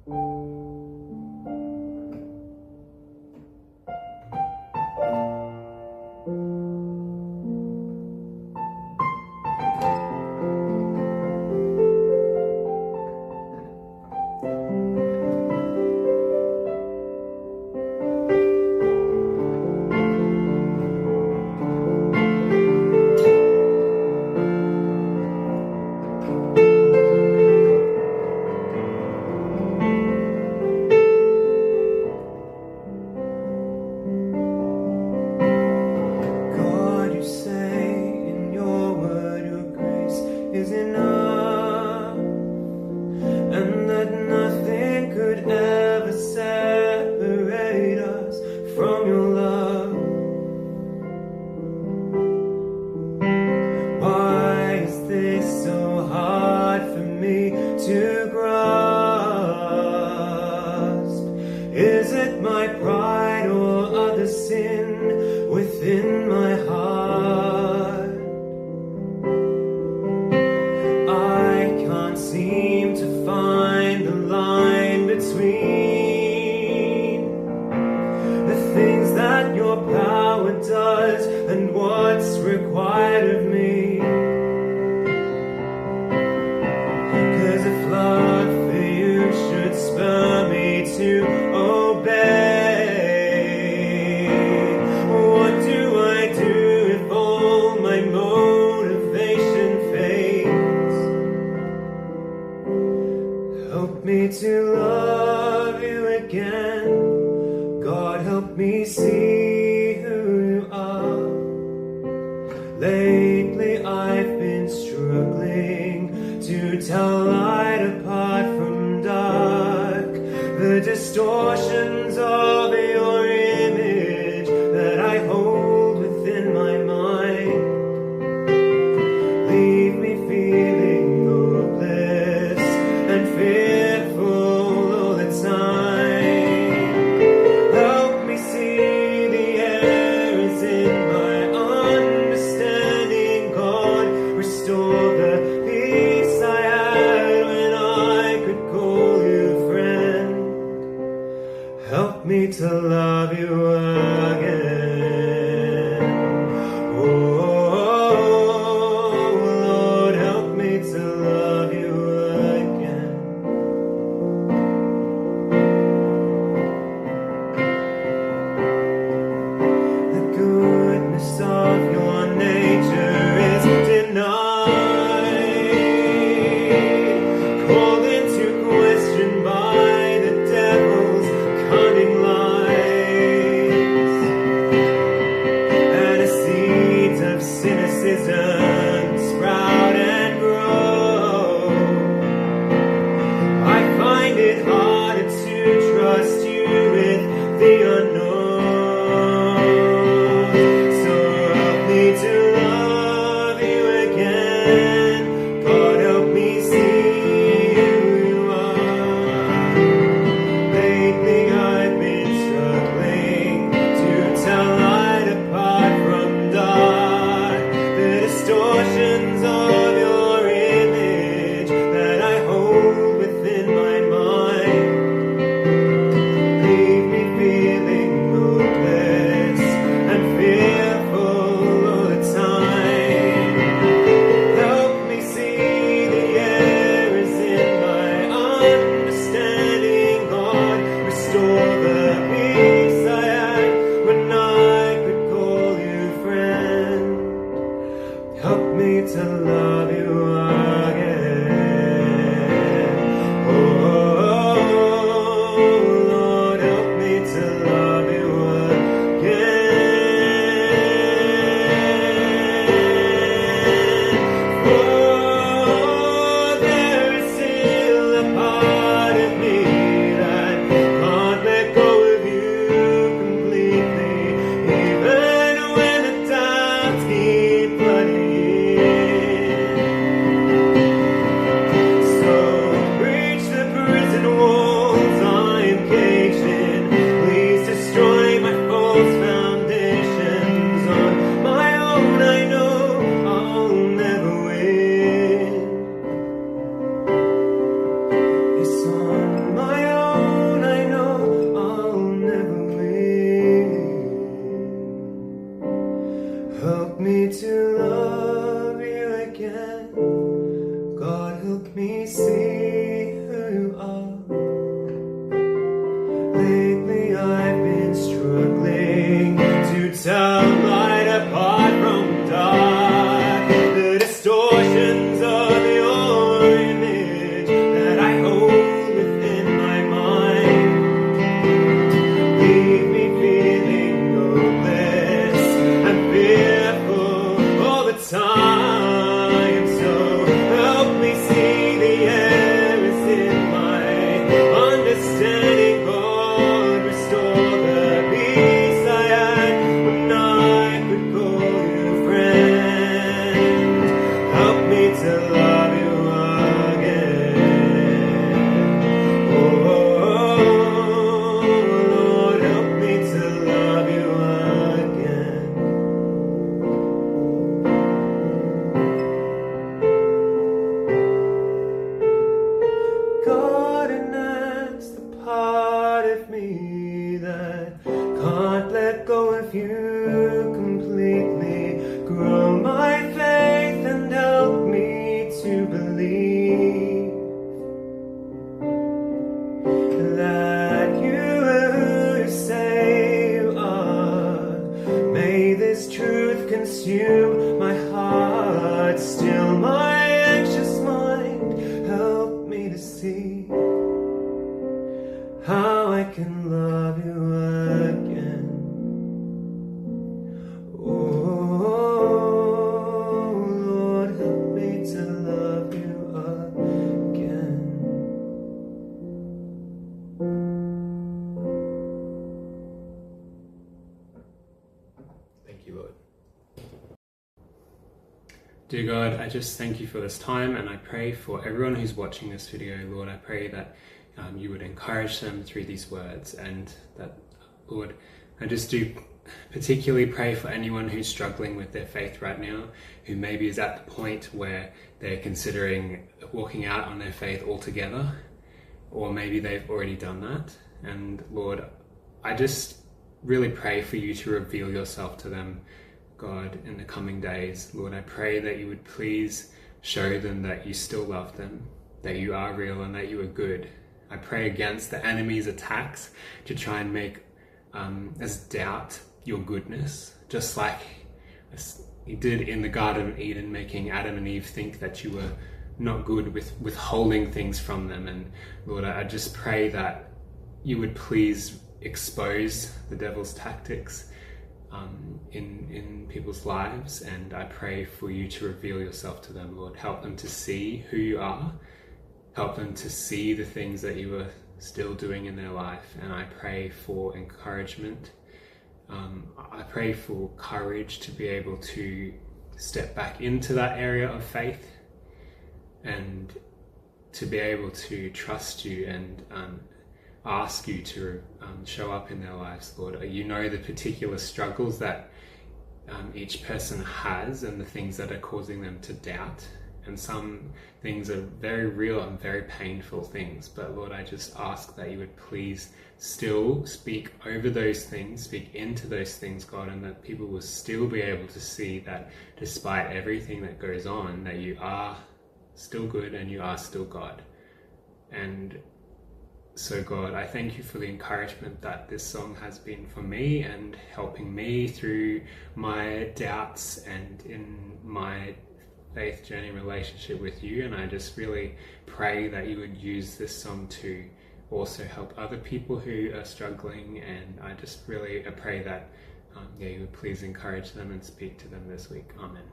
God, you say in your word your grace is enough, and that nothing could ever separate us from your love. Why is this so hard for me to grasp? Is it my pride or other sin within my heart? I can't seem to find the line between the things that your power does and what's required of me. 'Cause if love for you should spur me to obey, what do I do if all my motivation fades? Help me to love you again. God, help me see who you are. Lately I've been struggling to tell light apart from dark, the distortions of your image that I hold within my mind. Leave me feeling hopeless and fearful all the time. Help me see the errors in my understanding. God, restore the peace I had when I could call you friend. Help me to love you again. Oh, Lord, help me to love you again. The goodness of your nature is denied, called into question by the devil's cunning lies. understanding, God, restore the peace I had when I could call you friend. Help me to love you again. Oh, Lord, help me to love you again. God, and that's the part of me that can't let go of you completely. Grow my faith and help me to believe that you are who you say you are. May this truth consume my heart, still my anxious mind. Help me to see how I can love you again. Oh, Lord, help me to love you again. Thank you, Lord. Dear God, I just thank you for this time, and I pray for everyone who's watching this video, Lord. I pray that you would encourage them through these words, and that, Lord, I just do particularly pray for anyone who's struggling with their faith right now, who maybe is at the point where they're considering walking out on their faith altogether, or maybe they've already done that. And Lord, I just really pray for you to reveal yourself to them, God, in the coming days. Lord, I pray that you would please show them that you still love them, that you are real and that you are good. I pray against the enemy's attacks to try and make us doubt your goodness, just like you did in the Garden of Eden, making Adam and Eve think that you were not good, with withholding things from them. And Lord, I just pray that you would please expose the devil's tactics in people's lives, and I pray for you to reveal yourself to them, Lord. Help them to see who you are, help them to see the things that you are still doing in their life, and I pray for encouragement. I pray for courage to be able to step back into that area of faith and to be able to trust you and ask you to show up in their lives, Lord. You know the particular struggles that each person has and the things that are causing them to doubt. And some things are very real and very painful things. But Lord, I just ask that you would please still speak over those things, speak into those things, God, and that people will still be able to see that despite everything that goes on, that you are still good and you are still God. And so God, I thank you for the encouragement that this song has been for me and helping me through my doubts and in my faith journey relationship with you. And I just really pray that you would use this song to also help other people who are struggling. And I just really pray that you would please encourage them and speak to them this week. Amen.